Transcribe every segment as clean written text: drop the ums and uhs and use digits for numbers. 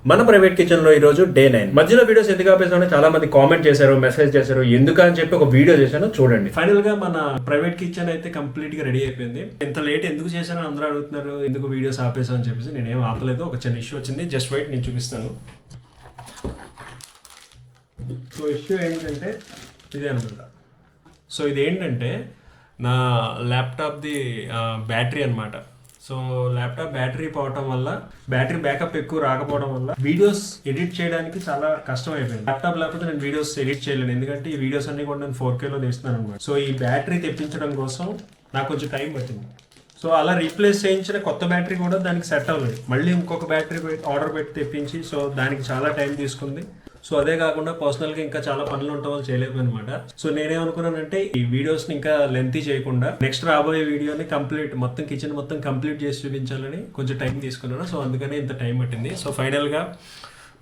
మన private kitchen లో ఈ రోజు డే 9 మధ్యలో వీడియోస్ ఎందుకు ఆపేసానో చాలా మంది కామెంట్ చేశారు, మెసేజ్ చేశారు. ఎందుకు అని చెప్పి ఒక వీడియో చేశాను, చూడండి. ఫైనల్ గా మన ప్రైవేట్ కిచెన్ అయితే కంప్లీట్ గా రెడీ అయిపోయింది. ఇంత లేట్ ఎందుకు చేశానో అందరూ అడుగుతున్నారు, ఎందుకు వీడియోస్ ఆపేసాను అని చెప్పేసి. నేనేం ఆపలేదు, ఒక చిన్న ఇష్యూ వచ్చింది. జస్ట్ వెయిట్, నేను చూపిస్తాను. సో ఇష్యూ ఏంటంటే ఇదే అనమాట. సో ఇది ఏంటంటే నా ల్యాప్టాప్ది బ్యాటరీ అనమాట. సో ల్యాప్టాప్ బ్యాటరీ పోవటం వల్ల, బ్యాటరీ బ్యాకప్ ఎక్కువ రాకపోవడం వల్ల వీడియోస్ ఎడిట్ చేయడానికి చాలా కష్టం అయిపోయింది. ల్యాప్టాప్ లేకపోతే నేను వీడియోస్ ఎడిట్ చేయలేను, ఎందుకంటే ఈ వీడియోస్ అన్ని కూడా నేను 4K లో తీస్తున్నాను అనమాట. సో ఈ బ్యాటరీ తెప్పించడం కోసం నాకు కొంచెం టైం పట్టింది. సో అలా రీప్లేస్ చేయించిన కొత్త బ్యాటరీ కూడా దానికి సెట్ అవ్వలేదు. మళ్ళీ ఇంకొక బ్యాటరీ ఆర్డర్ పెట్టి తెప్పించి, సో దానికి చాలా టైం తీసుకుంది. సో అదే కాకుండా పర్సనల్గా ఇంకా చాలా పనులు ఉండటం వల్ల చేయలేకపోయినమాట. సో నేనేమనుకున్నానంటే ఈ వీడియోస్ని ఇంకా లెంతీ చేయకుండా నెక్స్ట్ రాబోయే వీడియోని కంప్లీట్ మొత్తం కిచెన్ మొత్తం కంప్లీట్ చేసి చూపించాలని కొంచెం టైం తీసుకున్నాను. సో అందుకనే ఇంత టైం పట్టింది. సో ఫైనల్గా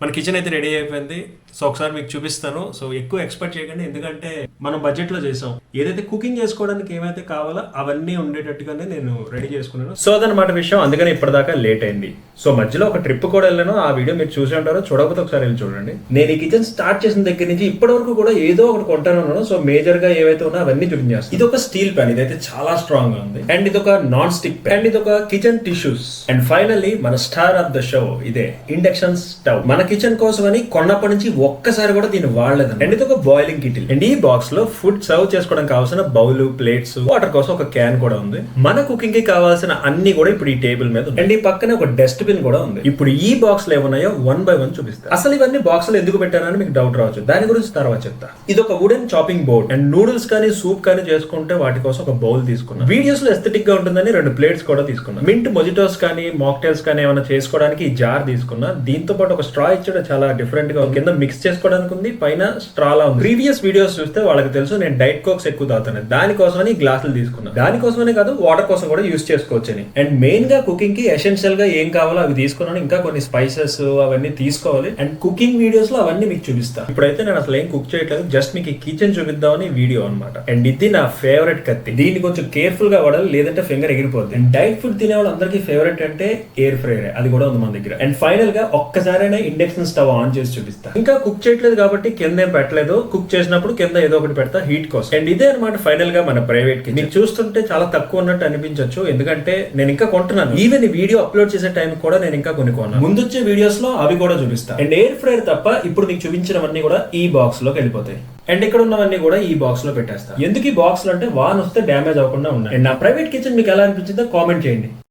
మన కిచెన్ అయితే రెడీ అయిపోయింది. సో ఒకసారి మీకు చూపిస్తాను. సో ఎక్కువ ఎక్స్పెక్ట్ చేయకండి, ఎందుకంటే మనం బడ్జెట్లో చేసాం. ఏదైతే కుకింగ్ చేసుకోవడానికి ఏమైతే కావాలో అవన్నీ ఉండేటట్టుగానే నేను రెడీ చేసుకున్నాను. సో అదనమాట విషయం. అందుకని ఇప్పటిదాకా లేట్ అయింది. సో మధ్యలో ఒక ట్రిప్ కూడా వెళ్ళాను. ఆ వీడియో మీరు చూసి ఉంటారో, చూడకపోతే ఒకసారి వెళ్ళి చూడండి. నేను ఈ కిచెన్ స్టార్ట్ చేసిన దగ్గర నుంచి ఇప్పటి వరకు కూడా ఏదో ఒకటి కొంటాను ఉన్నాను. సో మేజర్ గా ఏవైతే ఉన్నా అవన్నీ చూపించేస్తాను. ఇది ఒక స్టీల్ ప్యాన్, ఇదైతే చాలా స్ట్రాంగ్ గా ఉంది. అండ్ ఇది ఒక నాన్ స్టిక్ ప్యాన్, అండ్ ఇది ఒక కిచెన్ టిష్యూస్. అండ్ ఫైనల్లీ మన స్టార్ ఆఫ్ ద షో ఇదే ఇండక్షన్ స్టవ్. మన కిచెన్ కోసం అని కొన్నప్పటి నుంచి ఒక్కసారి కూడా దీన్ని వాడలేదు. అండ్ ఇది ఒక బాయిలింగ్ కిటిల్. అండ్ ఈ బాక్స్ లో ఫుడ్ సర్వ్ చేసుకోవడానికి కావాల్సిన బౌల్, ప్లేట్స్, వాటర్ కోసం ఒక క్యాన్ కూడా ఉంది. మన కుకింగ్ కి కావాల్సిన అన్ని కూడా ఇప్పుడు ఈ టేబుల్ మీద ఉంది. అండ్ ఈ పక్కనే ఒక డస్ట్ బిన్ కూడా ఉంది. ఇప్పుడు ఈ బాక్స్ లో ఏమున్నాయో 1 by 1 చూపిస్తా. అసలు ఇవన్నీ బాక్స్ లో ఎందుకు పెట్టానని మీకు డౌట్ రావచ్చు, దాని గురించి తర్వాత చెప్తా. ఇది ఒక wooden chopping board. And noodles కానీ సూప్ కానీ చేసుకుంటే వాటి కోసం ఒక బౌల్ తీసుకున్నా. వీడియోస్ లో ఎస్థెటిక్ గా ఉంటుందని 2 ప్లేట్స్ కూడా తీసుకున్నా. మింట్ మొజిటోస్ కానీ మాక్టైల్స్ కానీ ఏమైనా చేసుకోవడానికి ఈ జార్ తీసుకున్నా. దీంతో పాటు ఒక స్ట్రా ఇచ్చాడు, చాలా డిఫరెంట్ గా కింద మిక్స్ చేసుకోవడానికి ఉంది, పైన స్ట్రాలా ఉంది. ప్రీవియస్ వీడియోస్ చూస్తే వాళ్ళకి తెలుసు నేను డైట్ కోక్స్ ఎక్కువ తాగుతాను. దానికోసమని గ్లాసులు తీసుకున్నా. దానికోసమనే కాదు, వాటర్ కోసం కూడా యూస్ చేసుకోవచ్చని. అండ్ మెయిన్ గా కుకింగ్ కి ఎసెన్షియల్ గా ఏం కావాలో అవి తీసుకున్నాను. ఇంకా కొన్ని స్పైసెస్ అవన్నీ తీసుకోవాలి. అండ్ కుకింగ్ వీడియోస్ లో అవన్నీ మీకు చూపిస్తాను. ఇప్పుడైతే నేను అసలు ఏం కుక్ చేయట్లేదు, జస్ట్ మీకు ఈ కిచెన్ చూపిద్దామని వీడియో అనమాట. అండ్ ఇది నా ఫేవరెట్ కత్తి. దీన్ని కొంచెం కేర్ఫుల్ గా వాడాలి, లేదంటే ఫింగర్ ఎగిరిపోద్ది. అండ్ డైట్ ఫుడ్ తినే వాళ్ళు అందరికీ ఫేవరెట్ అంటే ఎయిర్ ఫ్రైయర్, అది కూడా ఉంది మన దగ్గర. అండ్ ఫైనల్ గా ఒక్కసారైనా ఇండక్షన్ స్టవ్ ఆన్ చేసి చూపిస్తా. ఇంకా కుక్ చేయట్లేదు కాబట్టి కింద ఏం పెట్టలేదు. కుక్ చేసినప్పుడు కింద ఏదో ఒకటి పెడతా హీట్ కోసం. అండ్ ఇదే అనమాట ఫైనల్ గా మన ప్రైవేట్ కి. మీకు చూస్తుంటే చాలా తక్కువ ఉన్నట్టు అనిపించవచ్చు, ఎందుకంటే నేను ఇంకా కొంటున్నాను. ఈవెన్ ఈ వీడియో అప్లోడ్ చేసే టైం కూడా నేను ఇంకా కొనుక్కున్నాను. ముందు వచ్చే వీడియోస్ లో అవి కూడా చూపిస్తా. అండ్ ఎయిర్ ఫ్రైయర్ తప్ప ఇప్పుడు మీకు చూపించినవన్నీ కూడా ఈ బాక్స్ లోకి వెళ్ళిపోతాయి. అండ్ ఇక్కడ ఉన్నవన్నీ కూడా ఈ బాక్స్ లో పెట్టేస్తా. ఎందుకు ఈ బాక్స్ లో అంటే వాన్ వస్తే డ్యామేజ్ అవ్వకుండా ఉన్నాయి. అండ్ నా ప్రైవేట్ కిచెన్ మీకు ఎలా అనిపించిందో కామెంట్ చేయండి.